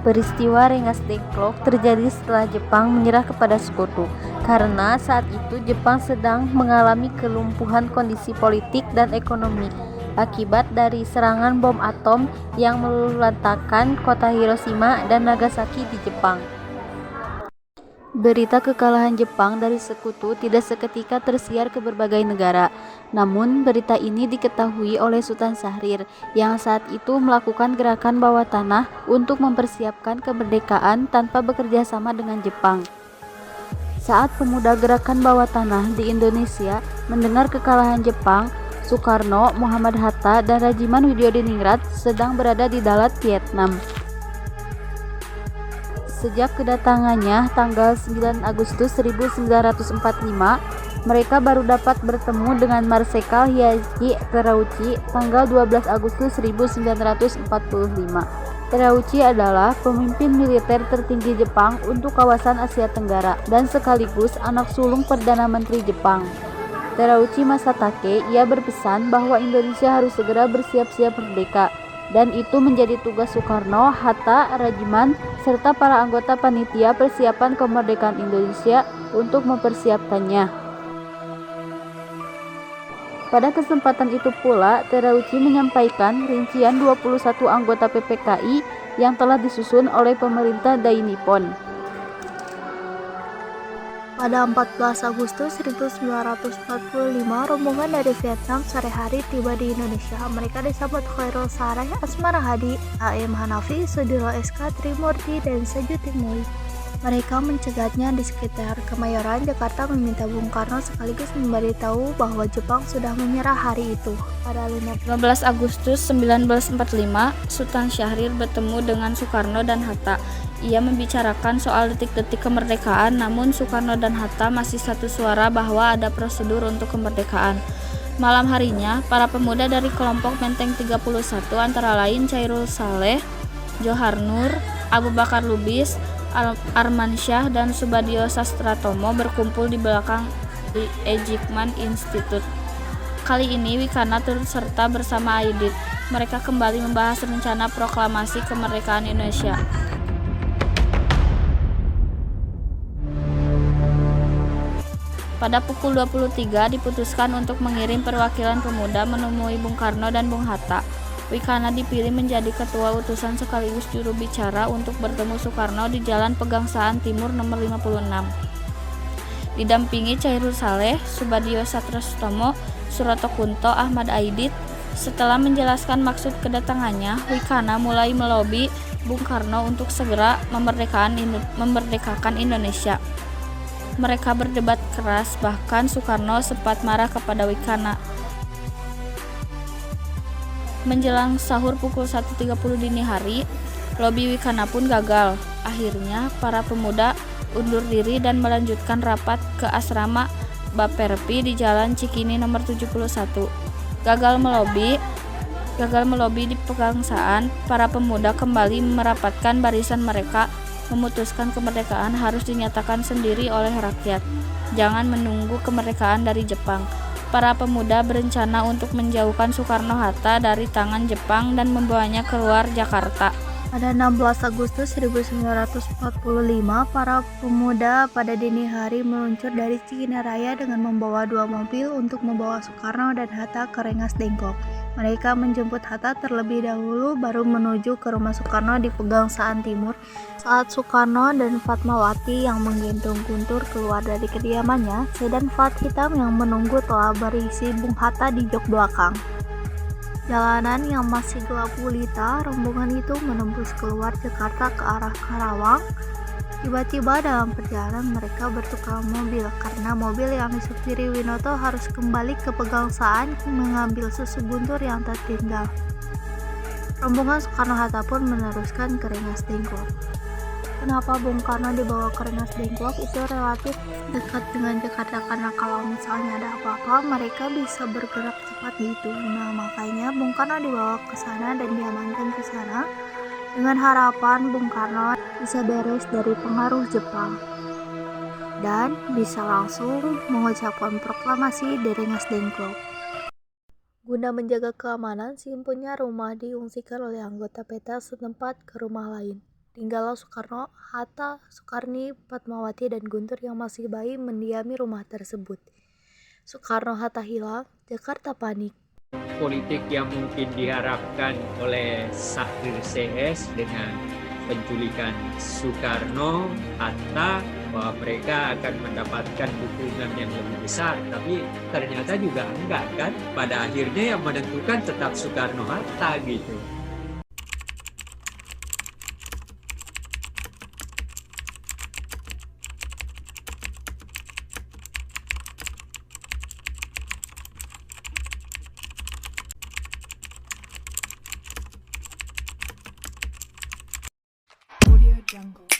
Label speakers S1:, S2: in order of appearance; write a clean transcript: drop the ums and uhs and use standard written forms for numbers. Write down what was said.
S1: Peristiwa Rengas Dengklok terjadi setelah Jepang menyerah kepada Sekutu, karena saat itu Jepang sedang mengalami kelumpuhan kondisi politik dan ekonomi akibat dari serangan bom atom yang meluluhlantakkan kota Hiroshima dan Nagasaki di Jepang. Berita kekalahan Jepang dari Sekutu tidak seketika tersiar ke berbagai negara. Namun, berita ini diketahui oleh Sultan Syahrir yang saat itu melakukan gerakan bawah tanah untuk mempersiapkan kemerdekaan tanpa bekerja sama dengan Jepang. Saat pemuda gerakan bawah tanah di Indonesia mendengar kekalahan Jepang, Soekarno, Muhammad Hatta, dan Rajiman Widyodiningrat sedang berada di Dalat, Vietnam. Sejak kedatangannya tanggal 9 Agustus 1945, mereka baru dapat bertemu dengan Marsekal Heihachi Terauchi tanggal 12 Agustus 1945. Terauchi adalah pemimpin militer tertinggi Jepang untuk kawasan Asia Tenggara dan sekaligus anak sulung Perdana Menteri Jepang. Terauchi Masatake, ia berpesan bahwa Indonesia harus segera bersiap-siap merdeka, dan itu menjadi tugas Soekarno, Hatta, Rajiman, serta para anggota panitia persiapan kemerdekaan Indonesia untuk mempersiapkannya. Pada kesempatan itu pula, Terauchi menyampaikan rincian 21 anggota PPKI yang telah disusun oleh pemerintah Dai Nippon.
S2: Pada 14 Agustus 1945, rombongan dari Vietnam sore hari tiba di Indonesia. Mereka disambut Khairul Sareh, Asmara Hadi, A.M. Hanafi, Sudiro SK, Trimurti, dan Seju Timui. Mereka mencegatnya di sekitar Kemayoran, Jakarta, meminta Bung Karno sekaligus memberitahu bahwa Jepang sudah menyerah hari itu. Pada 15
S3: Agustus 1945, Sultan Syahrir bertemu dengan Soekarno dan Hatta. Ia membicarakan soal detik-detik kemerdekaan, namun Soekarno dan Hatta masih satu suara bahwa ada prosedur untuk kemerdekaan. Malam harinya, para pemuda dari kelompok Menteng 31 antara lain Chairul Saleh, Johar Nur, Abu Bakar Lubis, Armansyah, dan Subadio Sastratomo berkumpul di belakang Ejikman Institute. Kali ini Wikana turut serta bersama Aidit. Mereka kembali membahas rencana proklamasi kemerdekaan Indonesia. Pada pukul 23 diputuskan untuk mengirim perwakilan pemuda menemui Bung Karno dan Bung Hatta. Wikana dipilih menjadi ketua utusan sekaligus juru bicara untuk bertemu Soekarno di Jalan Pegangsaan Timur nomor 56. Didampingi Chairul Saleh, Subadio Satratomo, Suroto Kunto, Ahmad Aidit. Setelah menjelaskan maksud kedatangannya, Wikana mulai melobi Bung Karno untuk segera memerdekakan Indonesia. Mereka berdebat keras, bahkan Soekarno sempat marah kepada Wikana. Menjelang sahur pukul 1.30 dini hari, lobi Wikana pun gagal. Akhirnya, para pemuda undur diri dan melanjutkan rapat ke asrama Baperpi di Jalan Cikini nomor 71. Gagal melobi di Pegangsaan, para pemuda kembali merapatkan barisan mereka, memutuskan kemerdekaan harus dinyatakan sendiri oleh rakyat. Jangan menunggu kemerdekaan dari Jepang. Para pemuda berencana untuk menjauhkan Soekarno-Hatta dari tangan Jepang dan membawanya keluar Jakarta.
S2: Pada 16 Agustus 1945, para pemuda pada dini hari meluncur dari Cikinaraya dengan membawa 2 mobil untuk membawa Soekarno dan Hatta ke Rengas Dengklok. Mereka menjemput Hatta terlebih dahulu, baru menuju ke rumah Soekarno di Pegangsaan Timur. Saat Soekarno dan Fatmawati yang menggendong Guntur keluar dari kediamannya, sedan Fat hitam yang menunggu telah berisi Bung Hatta di jok belakang. Jalanan yang masih gelap gulita, rombongan itu menembus keluar Jakarta ke arah Karawang. Tiba-tiba dalam perjalanan mereka bertukar mobil karena mobil yang disupiri Winoto harus kembali ke Pegangsaan mengambil susu Guntur yang tertinggal. Rombongan Soekarno-Hatta pun meneruskan ke Rengas Dengklok. Kenapa Bung Karno dibawa ke Rengas Dengklok? Itu relatif dekat dengan Jakarta karena kalau misalnya ada apa-apa mereka bisa bergerak cepat gitu. Nah, makanya Bung Karno dibawa ke sana dan diamankan ke sana dengan harapan Bung Karno bisa beres dari pengaruh Jepang dan bisa langsung mengucapkan proklamasi di Rengas Dengklok. Guna menjaga keamanan, si empunya rumah diungsikan oleh anggota PETA setempat ke rumah lain. Tinggallah Soekarno, Hatta, Soekarni, Fatmawati, dan Guntur yang masih bayi mendiami rumah tersebut. Soekarno-Hatta hilang, Jakarta panik.
S4: Politik yang mungkin diharapkan oleh Syahrir CS dengan penculikan Soekarno, Hatta, bahwa mereka akan mendapatkan dukungan yang lebih besar, tapi ternyata juga enggak kan. Pada akhirnya yang menentukan tetap Soekarno-Hatta gitu.
S5: Audio Jungle.